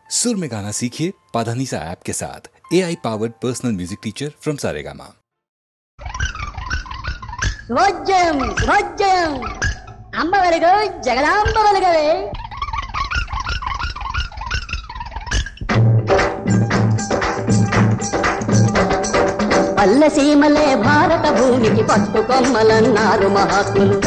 सुर में गाना सीखिए पाधानीसा ऐप के साथ। AI powered personal music teacher from Saregama. భోజ్యం భోజ్యం అంబ వెలుగు జగదాంబ వెలుగవే. పల్లె సీమలే భారత భూమికి పట్టుకొమ్మలన్నారు మహాత్ములు.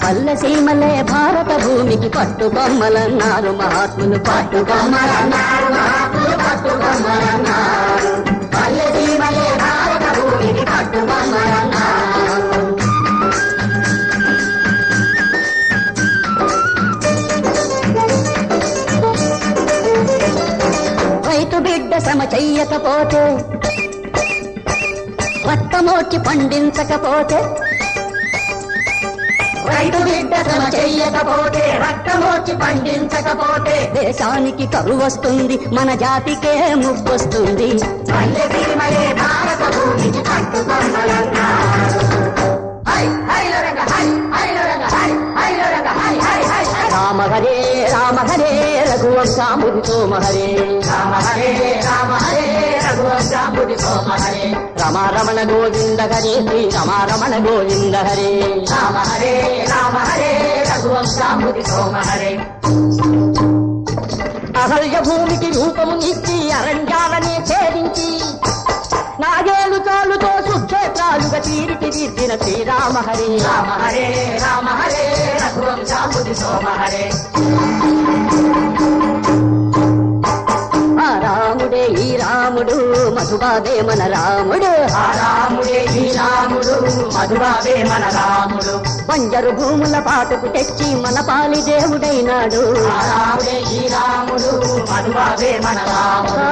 పల్లె సీమలే భారత భూమికి పట్టుకొమ్మలన్నారు మహాత్ములు. పట్టుకొమ్మలన్నారు మహాత్ములు, పట్టుకొమ్మలన్నారు. పల్లె సీమలే భారత భూమికి పట్టుకొమ్మలన్నారు. రైతు బిడ్డ శ్రమ చెయ్యకపోతే, రక్తమోచి పండించకపోతే, రైతు బిడ్డ శ్రమ చెయ్యకపోతే, రక్తమోచి పండించకపోతే దేశానికి కరువు వస్తుంది, మన జాతికే ముప్పొస్తుంది. పల్లె సీమలే భారత భూమికి పట్టుకొమ్మలన్నారు. రామ హరే రామ హరే రఘువంశాంబుధి సోమ హరే. రామ హరే రామ హరే రఘువంశాంబుధి సోమ హరే. రమ రమణ గోవింద హరే శ్రీ రమ రమణ గోవింద హరే. రామ హరే రామ హరే రఘువంశాంబుధి సోమ హరే. అహల్య భూమికి రూపమునిచ్చి అరణ్యాలనే ఛేదించి నాగేలు చాలుతో సుక్షేత్రాలుగా తీర్చిదిద్దిన శ్రీరామ హరే. రామ హరే రామ హరే రఘువంశాంబుధి సోమ హరే. ఆ రాముడే ఈ రాముడు మధుబాబే మన రాముడు. ఆ రాముడే ఈ రాముడు మధుబాబే మన రాముడు. బంజరు భూముల పాటుకు తెచ్చి మన పాలి దేవుడైనాడు. ఆ రాముడే ఈ రాముడు మధుబాబే మన రాముడు.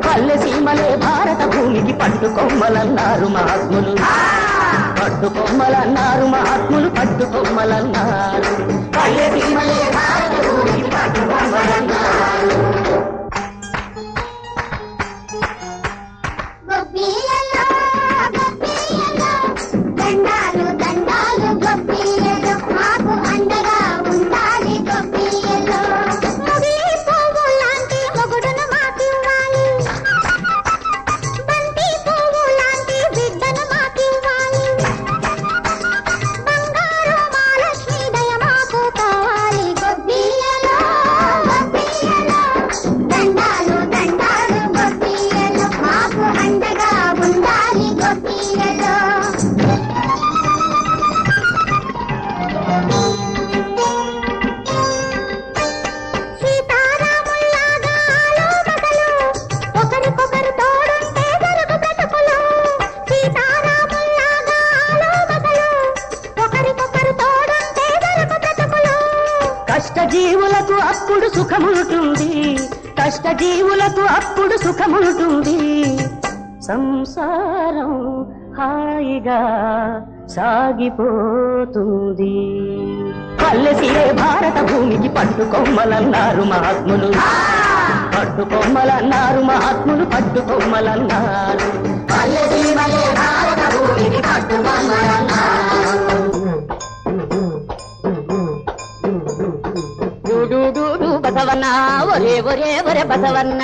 పల్లె సీమలే భారత భూమికి పట్టుకొమ్మలన్నారు మహాత్ములు. పట్టుకొమ్మలన్నారు మహాత్ములు, పట్టుకొమ్మలన్నారు. పల్లె సీమలే భారత భూమికి పట్టుకొమ్మలన్నారు. దండాలు దండాలు గొప్పియలు మాకు అండగా ఉండాలి గొప్పియలు. ముగి పువ్వు లాంటి మొగుడును మాకివ్వాలి, బంతి పువ్వు లాంటి బిడ్డను మాకివ్వాలి. బంగారు మహాలక్ష్మి దయ మాకు కావాలి గొప్పియలు గొప్పియలు. దండాలు దండాలు గొప్పియలు మాకు అండగా ఉండాలి గొప్పియలు. సీతారాముల్లాగా ఆలోమగలు ఒకరికొకరు తోడుంటే జరుగు బ్రతుకులు. సీతారాముల్లాగా ఆలోమగలు ఒకరికొకరు తోడుంటే జరుగు బ్రతుకులు. కష్టజీవులకు అప్పుడు సుఖముంటుంది, కష్టజీవులకు అప్పుడు సుఖముంటుంది. సంసారం హాయిగా సాగిపోతుంది. పల్లెసీలే భారత భూమికి పట్టుకొమ్మలన్నారు మహాత్ములు. పట్టుకొమ్మలన్నారు మహాత్ములు, పట్టుకొమ్మలన్నారు. పల్లెసీలే భారత భూమికి పట్టుకొమ్మలన్నారు. డూడు బసవన్న ఒరే ఒరే ఒరే బసవన్న.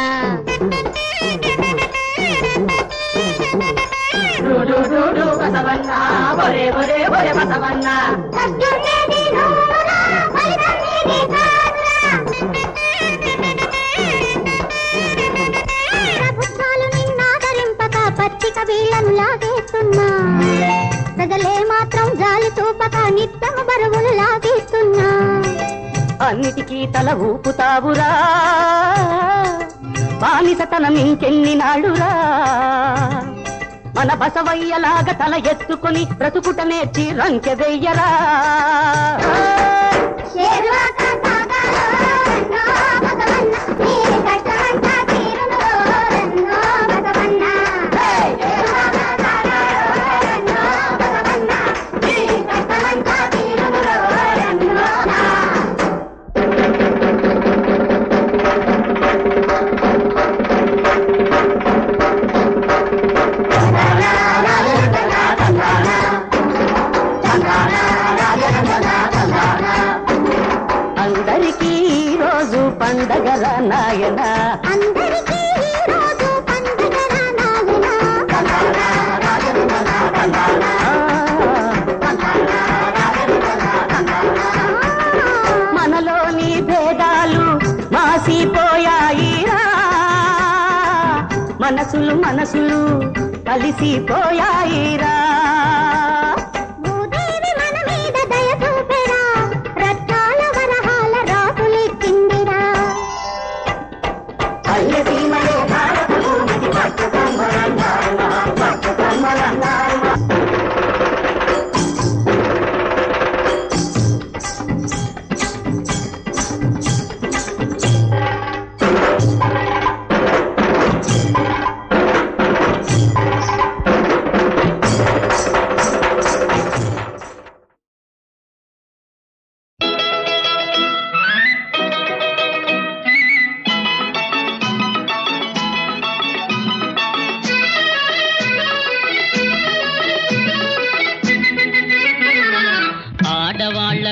డూడు బసవన్న ఒరే ఒరే ఒరే బసవన్న. ప్రభుత్వాలు నిన్నాదరింపక పచ్చిక వీళ్లను లాగేస్తున్నా, ప్రజలే మాత్రం జాలి చూపక నిత్యము బరువులు లాగేస్తున్నా. అన్నిటికీ తల ఊపుతావురా, బానిసతనం ఇంకెన్ని నాడురా. మన బసవయ్యలాగా తల ఎత్తుకుని బ్రతుకుట నేర్చి రంకె వెయ్యరా. పండగల నాయన అందరికీ ఈ రోజు పండగల నాయన మనలోని భేదాలు మాసిపోయాయిరా మనసులు మనసులు కలిసిపోయాయిరా భూదేవి మన మీద దయ చూపెరా రత్నాల వరహాల రాసులెక్కిందిరా పల్లెసీమలో భారత భూమికి పట్టు కమ్మలందారుమా పట్టు కమ్మలందారుమా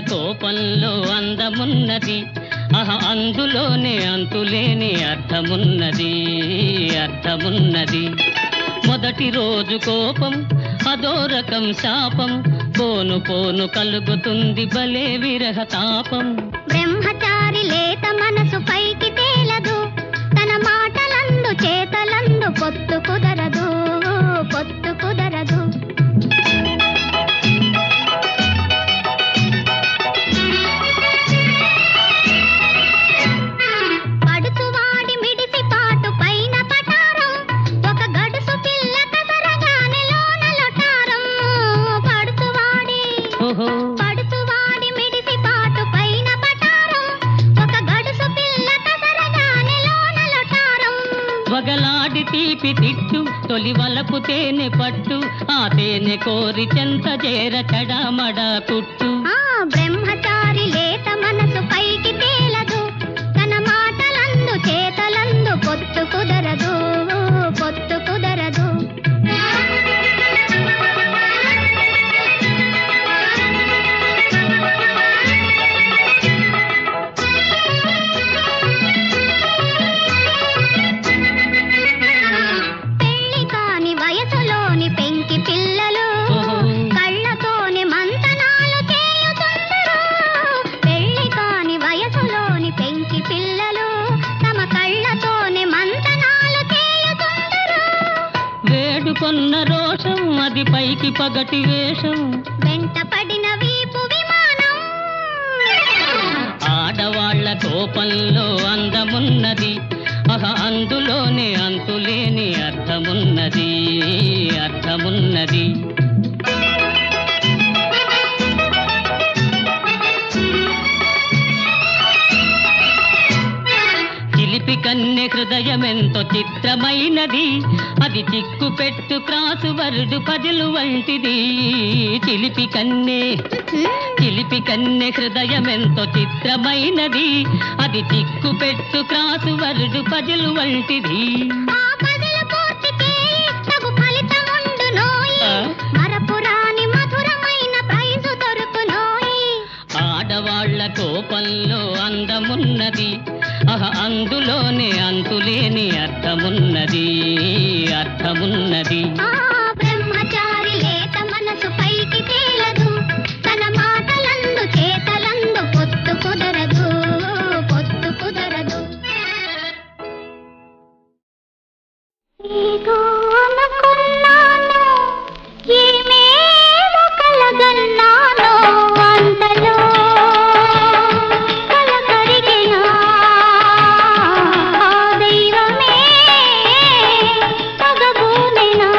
కోపంలో అందమున్నది అందులోనే అంతులేని అర్థమున్నది అర్థమున్నది మొదటి రోజు కోపం అదో రకం శాపం పోను పోను కలుగుతుంది భలే విరహ తాపం బ్రహ్మచారి లేత మనసు పైకి తేలదు తన మాటలందు చేతలందు పొత్తు కుదరదు పొత్తు కుదరదు పడుచువాడి మిడిసి పాటు పైన పటారం ఒక గడుసు పిల్ల కసరగానే లోన లొటారం వగలాడి తీపి తిట్టు తొలి వలపు తేనె పట్టు ఆ తేనె కోరి చెంత చేర చడమడ కుట్టు బ్రహ్మచారి లేత మనసు పైకి తేలదు తన మాటలందు చేతలందు పొత్తు కుదరదు పొత్తు కుదరదు కొన్న రోషం అది పైకి పగటి వేషం వెంట పడిన వీపు విమానం ఆడవాళ్ల కోపంలో అందమున్నది అందులోనే అంతులేని అర్థమున్నది అర్థమున్నది చిలిపి కన్నె హృదయమెంతో చిత్రమైనది అది చిక్కు పెట్టు క్రాసు వరుడు పజలు వంటిది చిలిపి కన్నె హృదయమెంతో చిత్రమైనది అది చిక్కు పెట్టు క్రాసు వరుడు పజలు వంటిది ఆడవాళ్ల కోపంలో అందమున్నది అందులోనే అంతులేని అర్థమున్నది అర్థమున్నది బ్రహ్మచారి లేత మనసు పైకి తేలదు తన మాటలందు చేతలందు పొత్తు కుదరదు పొత్తు కుదరదు ఏదో అనుకున్నాను ఏమేమో కలగన్నాను అంతలో దైవమే తగబూనెనా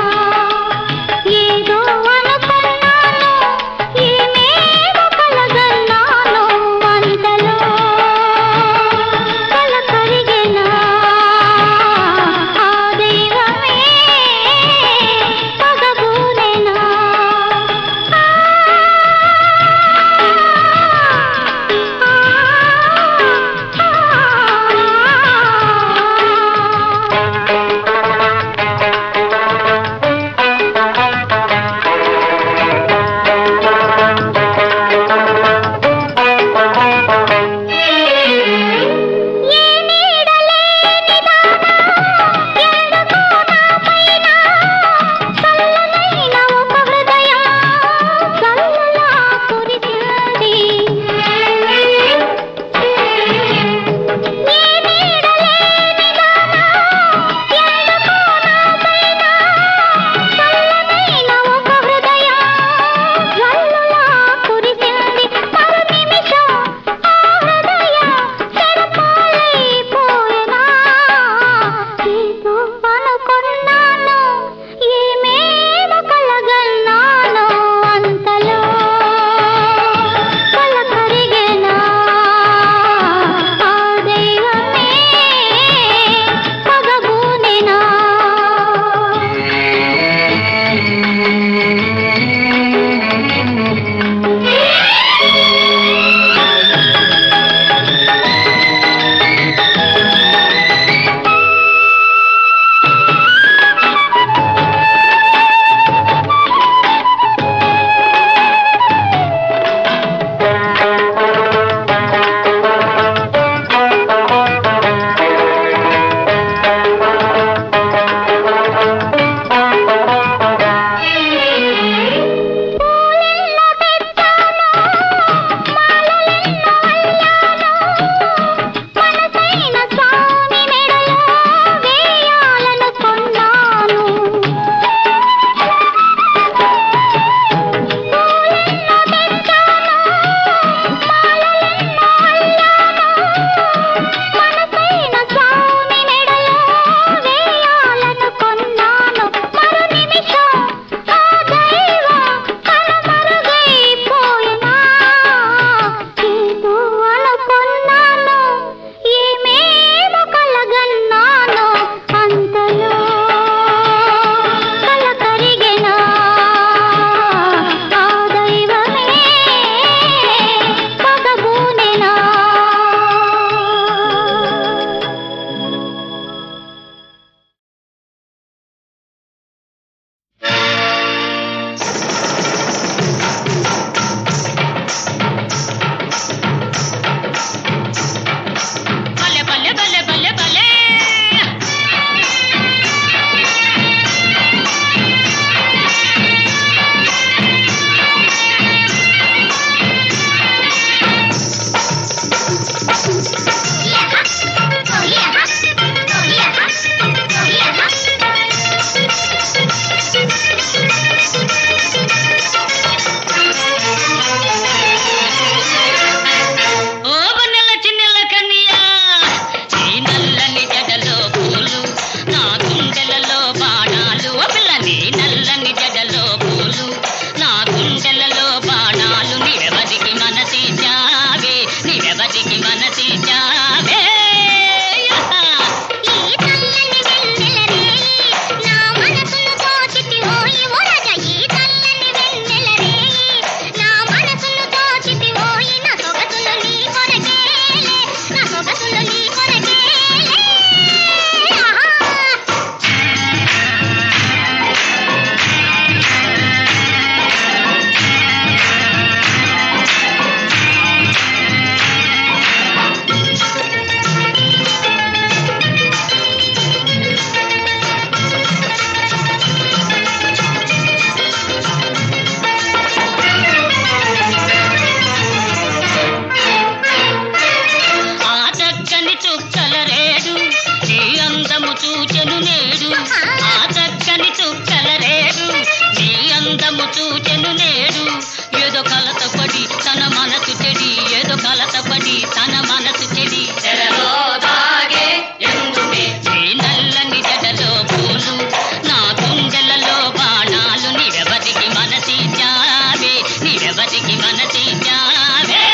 అందము చూచెను నేడు ఏదో కలతపడి తన మనసు చెడి ఏదో కలతపడి తన మనసు చెడి తెరలో దాగే ఎందుకే ఈ నల్లని జడలో పూలు నా గుండెలలో బాణాలు నిరవధికి మనసిచ్చావే నిరవధికి మనసిచ్చావే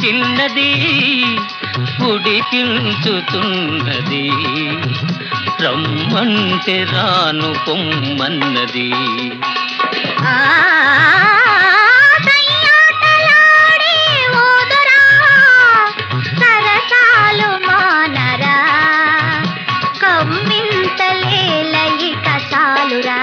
చిన్నది ఉడికించుతున్నది రమ్మంటే రాను పొమ్మన్నది సరసాలు మానరా కమ్మింతలేలయి కసాలురా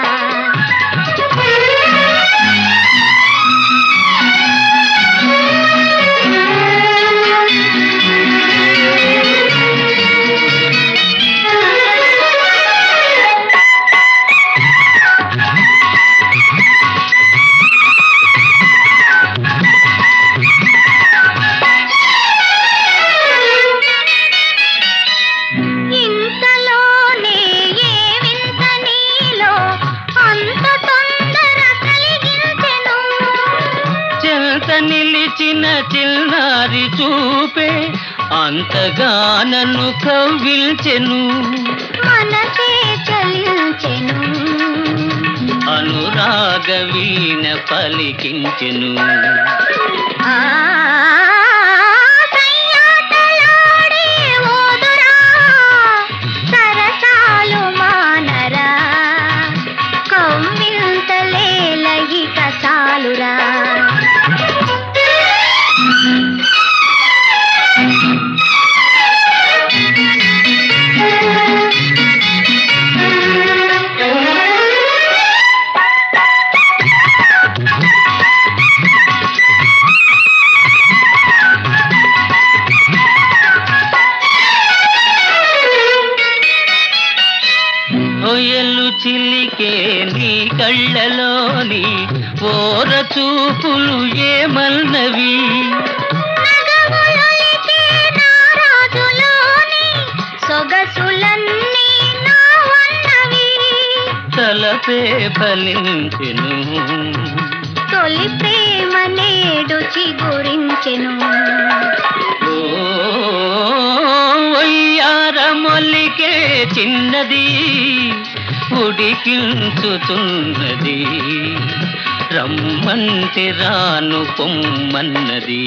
నిలిచిన చిన్నారి చూపే అంతగా నన్ను కవ్విల్చెను మనసే చలించెను అనురాగ వీణ పలికించెను సరసాలు మానరా కమ్మింతలేలయి కసాలురా ఒయలు చిలికే నీ కళ్ళలోని ఓర చూపులు ఏమన్నవి సొగసులన్నీ నావన్నవి తలపే ఫలించెను తొలి ప్రేమ నేడు చిగురించెను. ఒయ్యారమొలికే చిన్నది ఉడికించుతున్నది, రమ్మంటే రాను పొమ్మన్నది.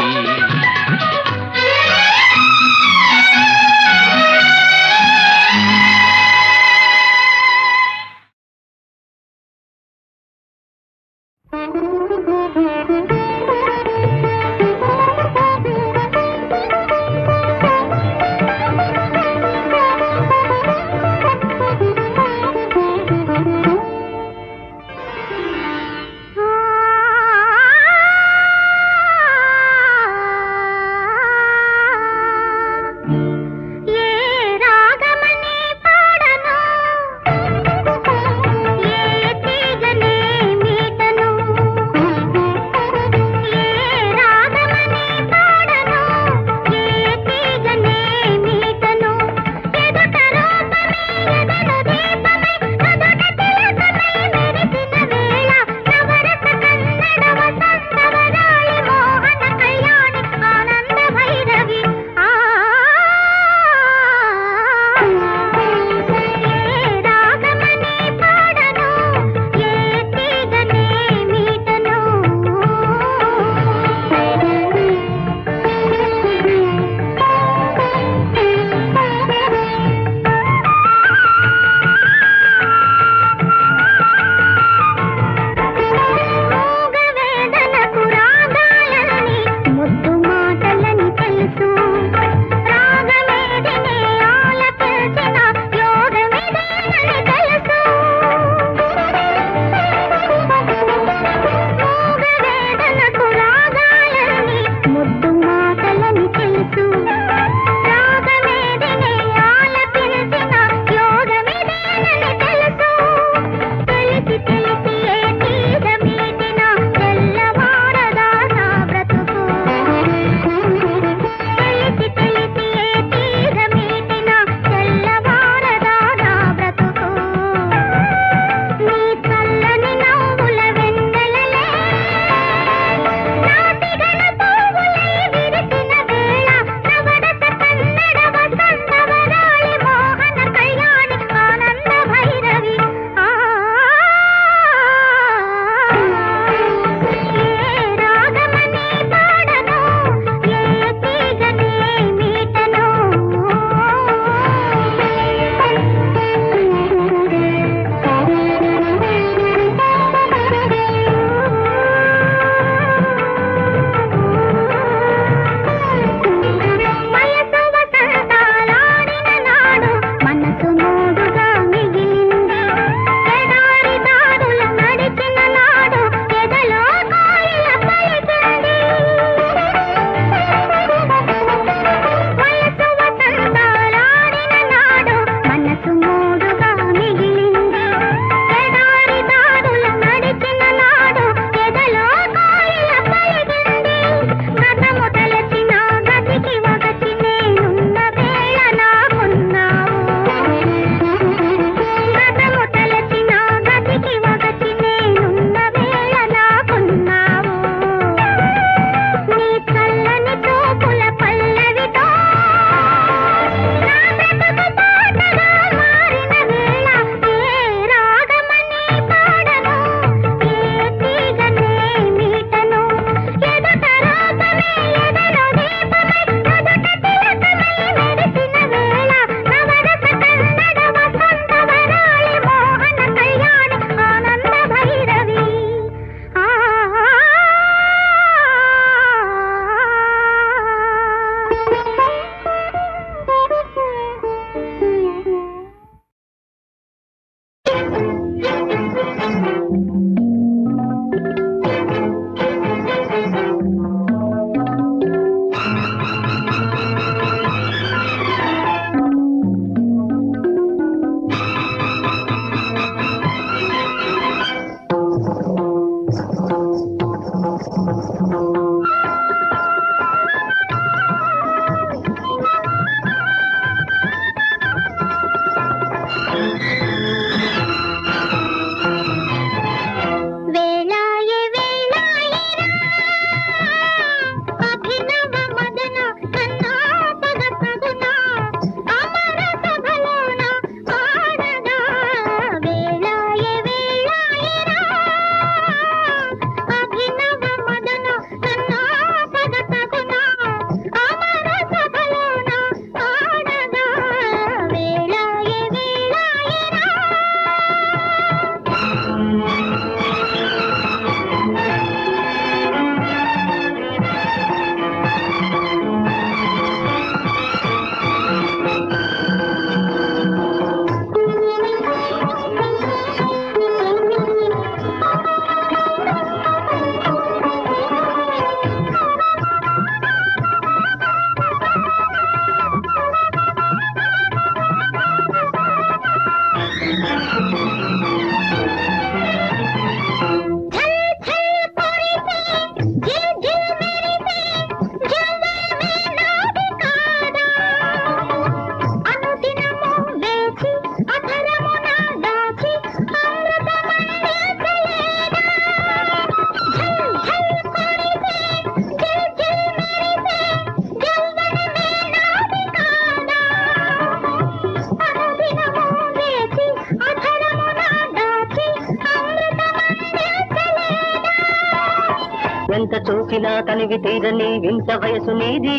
తప్పినా తనివి తీరని వింత వయసు నీది,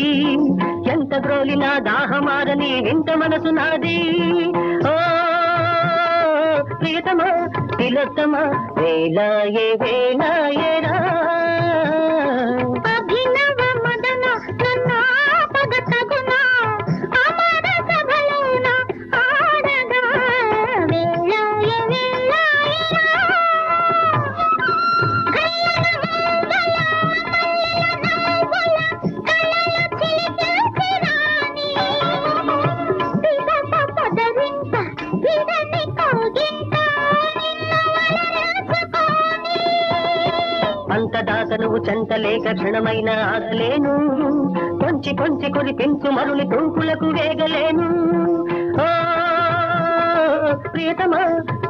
ఎంత గ్రోలినా దాహమారని వింత మనసు నాది. ఓ ప్రియతమా తిలోత్తమా వేలాయే వేలాయేరా. అభినవ మదన నన్నా పగతగున అమర సభలోన ఆడగా వేలాయ వేలాయరా. అంతదాకా నువ్వు చెంతలేక క్షణమైన ఆగలేను, పొంచి పొంచి కురిపించు మరుని తూకులకు వేగలేను. ఓ ప్రియతమా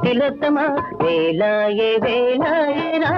తిలోత్తమా వేలాయే వేలాయేరా.